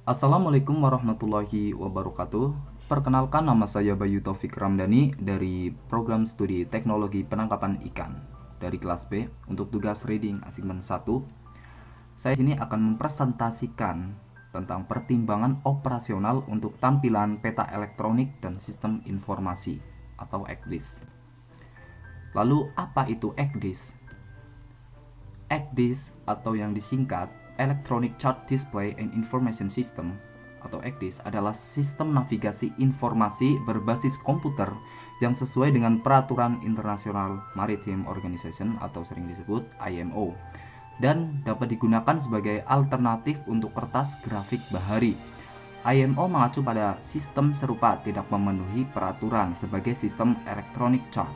Assalamualaikum warahmatullahi wabarakatuh. Perkenalkan, nama saya Bayu Taufik Ramdhani dari program studi teknologi penangkapan ikan dari kelas B untuk tugas reading assignment 1. Saya di sini akan mempresentasikan tentang pertimbangan operasional untuk tampilan peta elektronik dan sistem informasi atau ECDIS. Lalu apa itu ECDIS? ECDIS atau yang disingkat Electronic Chart Display and Information System atau ECDIS adalah sistem navigasi informasi berbasis komputer yang sesuai dengan Peraturan International Maritime Organization atau sering disebut IMO dan dapat digunakan sebagai alternatif untuk kertas grafik bahari. IMO mengacu pada sistem serupa tidak memenuhi peraturan sebagai sistem electronic chart.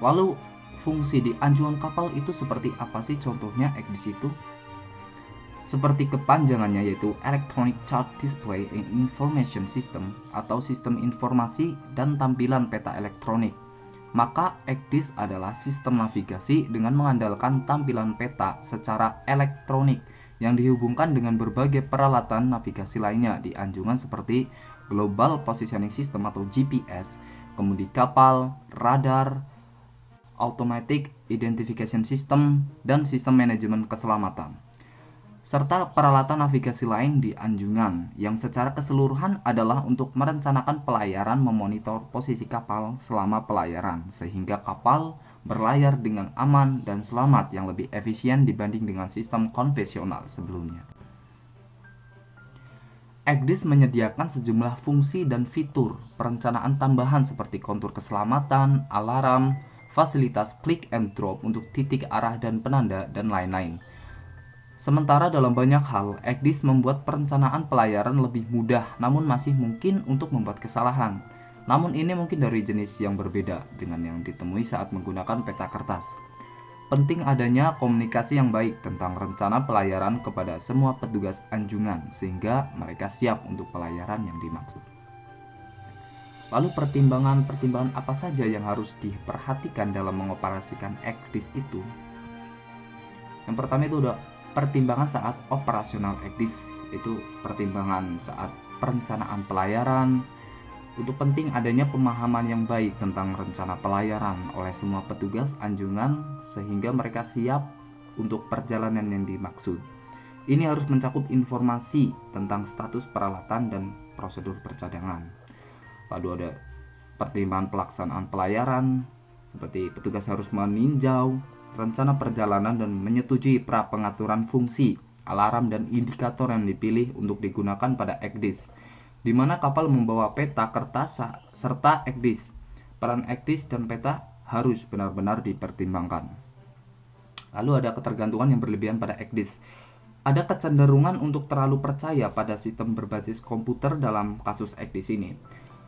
Lalu fungsi di anjungan kapal itu seperti apa sih? Contohnya ECDIS itu seperti kepanjangannya, yaitu Electronic Chart Display and Information System atau sistem informasi dan tampilan peta elektronik. Maka ECDIS adalah sistem navigasi dengan mengandalkan tampilan peta secara elektronik yang dihubungkan dengan berbagai peralatan navigasi lainnya di anjungan seperti Global Positioning System atau GPS, kemudi kapal, radar, Automatic Identification System, dan sistem manajemen keselamatan, serta peralatan navigasi lain di anjungan yang secara keseluruhan adalah untuk merencanakan pelayaran, memonitor posisi kapal selama pelayaran sehingga kapal berlayar dengan aman dan selamat yang lebih efisien dibanding dengan sistem konvensional sebelumnya. ECDIS menyediakan sejumlah fungsi dan fitur perencanaan tambahan seperti kontur keselamatan, alarm, fasilitas click and drop untuk titik arah dan penanda, dan lain-lain. Sementara dalam banyak hal, ECDIS membuat perencanaan pelayaran lebih mudah, namun masih mungkin untuk membuat kesalahan. Namun ini mungkin dari jenis yang berbeda dengan yang ditemui saat menggunakan peta kertas. Penting adanya komunikasi yang baik tentang rencana pelayaran kepada semua petugas anjungan sehingga mereka siap untuk pelayaran yang dimaksud. Lalu pertimbangan apa saja yang harus diperhatikan dalam mengoperasikan ECDIS itu? Yang pertama itu udah pertimbangan saat operasional ECDIS, itu pertimbangan saat perencanaan pelayaran. Untuk penting adanya pemahaman yang baik tentang rencana pelayaran oleh semua petugas anjungan sehingga mereka siap untuk perjalanan yang dimaksud. Ini harus mencakup informasi tentang status peralatan dan prosedur percadangan. Lalu ada pertimbangan pelaksanaan pelayaran, seperti petugas harus meninjau rencana perjalanan dan menyetujui pra-pengaturan fungsi, alarm, dan indikator yang dipilih untuk digunakan pada ECDIS, di mana kapal membawa peta kertas serta ECDIS. Peran ECDIS dan peta harus benar-benar dipertimbangkan. Lalu ada ketergantungan yang berlebihan pada ECDIS. Ada kecenderungan untuk terlalu percaya pada sistem berbasis komputer dalam kasus ECDIS ini,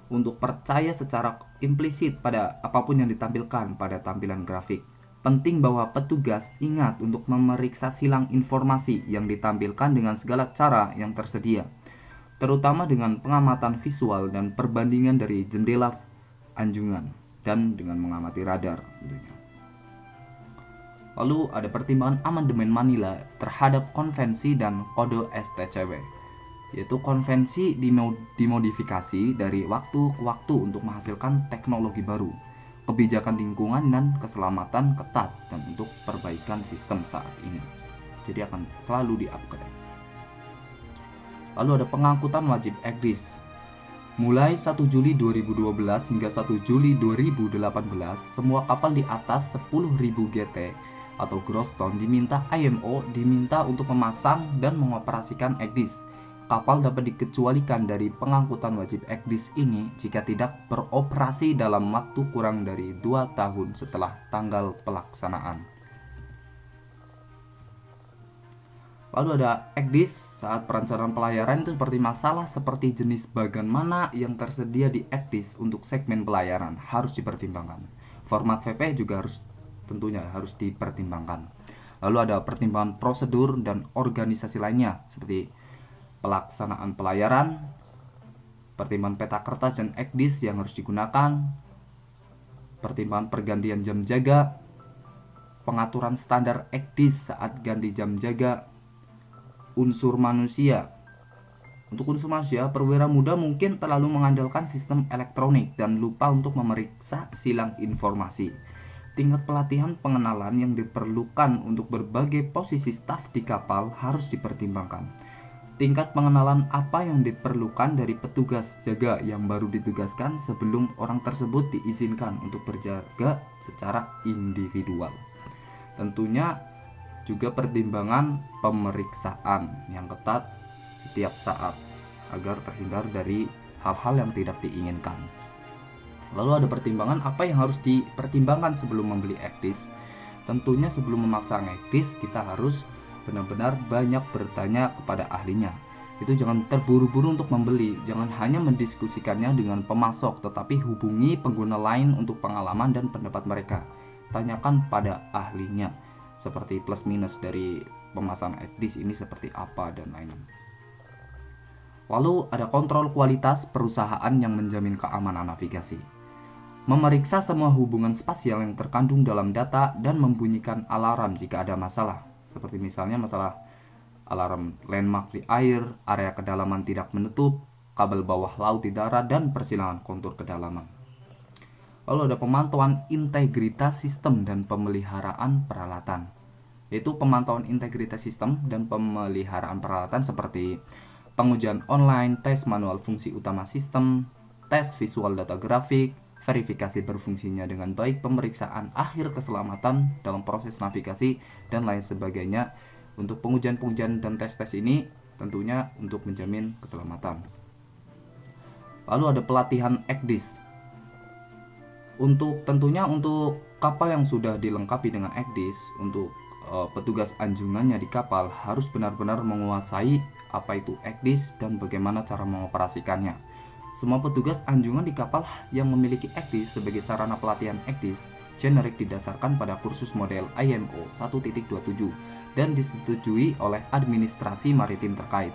untuk percaya secara implisit pada apapun yang ditampilkan pada tampilan grafik. Penting bahwa petugas ingat untuk memeriksa silang informasi yang ditampilkan dengan segala cara yang tersedia, terutama dengan pengamatan visual dan perbandingan dari jendela anjungan dan dengan mengamati radar tentunya. Lalu ada pertimbangan amandemen Manila terhadap konvensi dan kode STCW, yaitu konvensi dimodifikasi dari waktu ke waktu untuk menghasilkan teknologi baru, kebijakan lingkungan dan keselamatan ketat, dan untuk perbaikan sistem saat ini. Jadi akan selalu di-upgrade. Lalu ada pengangkutan wajib ECDIS. Mulai 1 Juli 2012 hingga 1 Juli 2018, semua kapal di atas 10.000 GT atau gross ton diminta untuk memasang dan mengoperasikan ECDIS. Kapal dapat dikecualikan dari pengangkutan wajib ECDIS ini jika tidak beroperasi dalam waktu kurang dari 2 tahun setelah tanggal pelaksanaan. Lalu ada ECDIS saat perencanaan pelayaran itu seperti masalah seperti jenis bagan mana yang tersedia di ECDIS untuk segmen pelayaran harus dipertimbangkan. Format VP juga tentunya harus dipertimbangkan. Lalu ada pertimbangan prosedur dan organisasi lainnya seperti pelaksanaan pelayaran, pertimbangan peta kertas dan ECDIS yang harus digunakan, pertimbangan pergantian jam jaga, pengaturan standar ECDIS saat ganti jam jaga, unsur manusia Untuk unsur manusia, perwira muda mungkin terlalu mengandalkan sistem elektronik dan lupa untuk memeriksa silang informasi. Tingkat pelatihan pengenalan yang diperlukan untuk berbagai posisi staf di kapal harus dipertimbangkan. Tingkat pengenalan apa yang diperlukan dari petugas jaga yang baru ditugaskan sebelum orang tersebut diizinkan untuk berjaga secara individual. Tentunya juga pertimbangan pemeriksaan yang ketat setiap saat agar terhindar dari hal-hal yang tidak diinginkan. Lalu ada pertimbangan apa yang harus dipertimbangkan sebelum membeli ekdis. Tentunya sebelum memasang ekdis kita harus benar-benar banyak bertanya kepada ahlinya. Itu jangan terburu-buru untuk membeli, jangan hanya mendiskusikannya dengan pemasok, tetapi hubungi pengguna lain untuk pengalaman dan pendapat mereka. Tanyakan pada ahlinya, seperti plus minus dari pemasang ekdis ini seperti apa dan lain-lain. Lalu ada kontrol kualitas perusahaan yang menjamin keamanan navigasi. Memeriksa semua hubungan spasial yang terkandung dalam data dan membunyikan alarm jika ada masalah. Seperti misalnya masalah alarm landmark di air, area kedalaman tidak menutup, kabel bawah laut di darat, dan persilangan kontur kedalaman. Lalu ada pemantauan integritas sistem dan pemeliharaan peralatan. Yaitu pemantauan integritas sistem dan pemeliharaan peralatan seperti pengujian online, tes manual fungsi utama sistem, tes visual data grafik, verifikasi berfungsinya dengan baik, pemeriksaan akhir keselamatan dalam proses navigasi, dan lain sebagainya. Untuk pengujian-pengujian dan tes-tes ini tentunya untuk menjamin keselamatan. Lalu ada pelatihan ekdis. Tentunya untuk kapal yang sudah dilengkapi dengan ekdis, untuk petugas anjungannya di kapal harus benar-benar menguasai apa itu ekdis dan bagaimana cara mengoperasikannya. Semua petugas anjungan di kapal yang memiliki ekdis sebagai sarana pelatihan ekdis generik didasarkan pada kursus model IMO 1.27 dan disetujui oleh administrasi maritim terkait.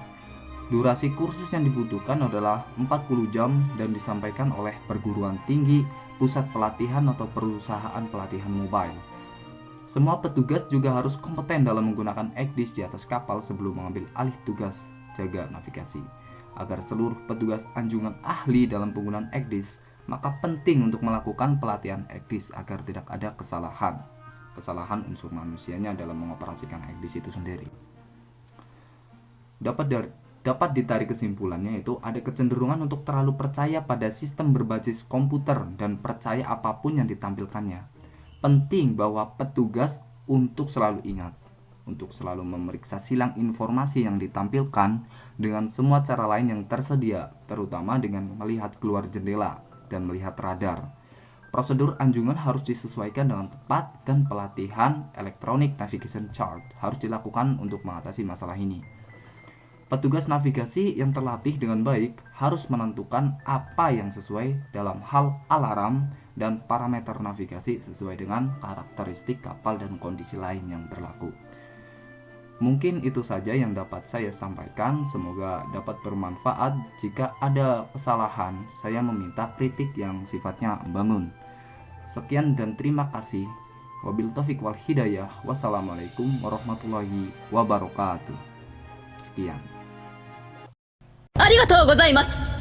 Durasi kursus yang dibutuhkan adalah 40 jam dan disampaikan oleh perguruan tinggi, pusat pelatihan atau perusahaan pelatihan mobile. Semua petugas juga harus kompeten dalam menggunakan ekdis di atas kapal sebelum mengambil alih tugas jaga navigasi. Agar seluruh petugas anjungan ahli dalam penggunaan ekdis, maka penting untuk melakukan pelatihan ekdis agar tidak ada kesalahan unsur manusianya dalam mengoperasikan ekdis itu sendiri. Dapat ditarik kesimpulannya yaitu ada kecenderungan untuk terlalu percaya pada sistem berbasis komputer dan percaya apapun yang ditampilkannya. Penting bahwa petugas untuk selalu ingat untuk selalu memeriksa silang informasi yang ditampilkan dengan semua cara lain yang tersedia, terutama dengan melihat keluar jendela dan melihat radar. Prosedur anjungan harus disesuaikan dengan tepat dan pelatihan electronic navigation chart harus dilakukan untuk mengatasi masalah ini. Petugas navigasi yang terlatih dengan baik harus menentukan apa yang sesuai dalam hal alarm dan parameter navigasi sesuai dengan karakteristik kapal dan kondisi lain yang berlaku. Mungkin itu saja yang dapat saya sampaikan, semoga dapat bermanfaat. Jika ada kesalahan, saya meminta kritik yang sifatnya membangun. Sekian dan terima kasih. Wabil taufiq wal hidayah. Wassalamualaikum warahmatullahi wabarakatuh. Sekian. ありがとうございます。